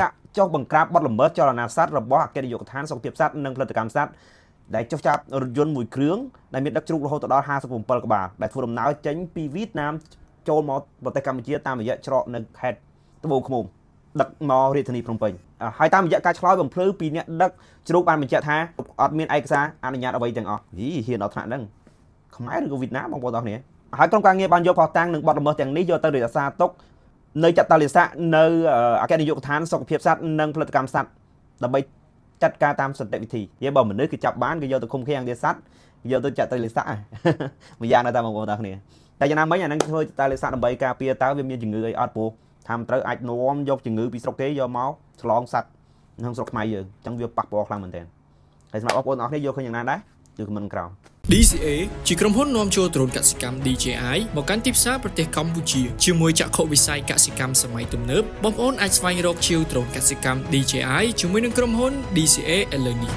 ការចុះបង្ក្រាបបទល្មើសចលនាសត្វរបស់អគ្គនាយកដ្ឋានសុខភាពសត្វនិងផលិតកម្មសត្វដែលចុះចាប់រថយន្តមួយគ្រឿងដែលមានដឹកជ្រូករហូតដល់ 57 ក្បាលដែលធ្វើដំណើរចេញពីវៀតណាមចូលមកប្រទេសកម្ពុជាតាមរយៈច្រកនៅខេត្តត្បូងឃ្មុំដឹកមករាជធានីភ្នំពេញហើយតាមរយៈការឆ្លើយបំភ្លឺពីអ្នកដឹកជ្រូកបានបញ្ជាក់ថាអត់មានឯកសារអនុញ្ញាតអ្វីទាំងអស់ហ៊ានដល់ថ្នាក់ហ្នឹងខ្មែរឬក៏វៀតណាមបងប្អូនទាំងគ្នាហើយក្រុមការងារបានយកផុសតាំងនឹងបទល្មើសទាំងនេះយកទៅរក្សាទុកនៅចតុលាស័កនៅអគ្គនាយកដ្ឋានសុខភាពសត្វនិងផលិតកម្មសត្វដើម្បីចាត់ការតាមសន្តិវិធីនិយាយបើមនុស្សគឺចាប់បានគេយកទៅឃុំឃាំងវាសត្វយកទៅចតុលាស័កម្យ៉ាងណាស់តាមបងប្អូនទាំងគ្នាតែយ៉ាងណាមិញអានឹងធ្វើចតុលាស័កដើម្បីការពារតើវាមានជំងឺអីអត់ព្រោះថាមិនត្រូវអាចនាំយកជំងឺពីស្រុកគេយកមកឆ្លងសត្វក្នុងស្រុកខ្មែរយើងអញ្ចឹងវាប៉ះពាល់ខ្លាំងមែនទែនហើយសម្រាប់បងប្អូនអរគ្នាយកឃើញយ៉ាងណាដែរគឺខមមិនក្រោម DCA ជាក្រុមហ៊ុននាំចូលដ្រូនកសិកម្ម DJI មកកាន់ទីផ្សារប្រទេសកម្ពុជាជាមួយចក្ខុវិស័យកសិកម្មសម័យទំនើបបងប្អូនអាចស្វែងរកជាវដ្រូនកសិកម្ម DJI ជាមួយនឹងក្រុមហ៊ុន DCA ឥឡូវនេះ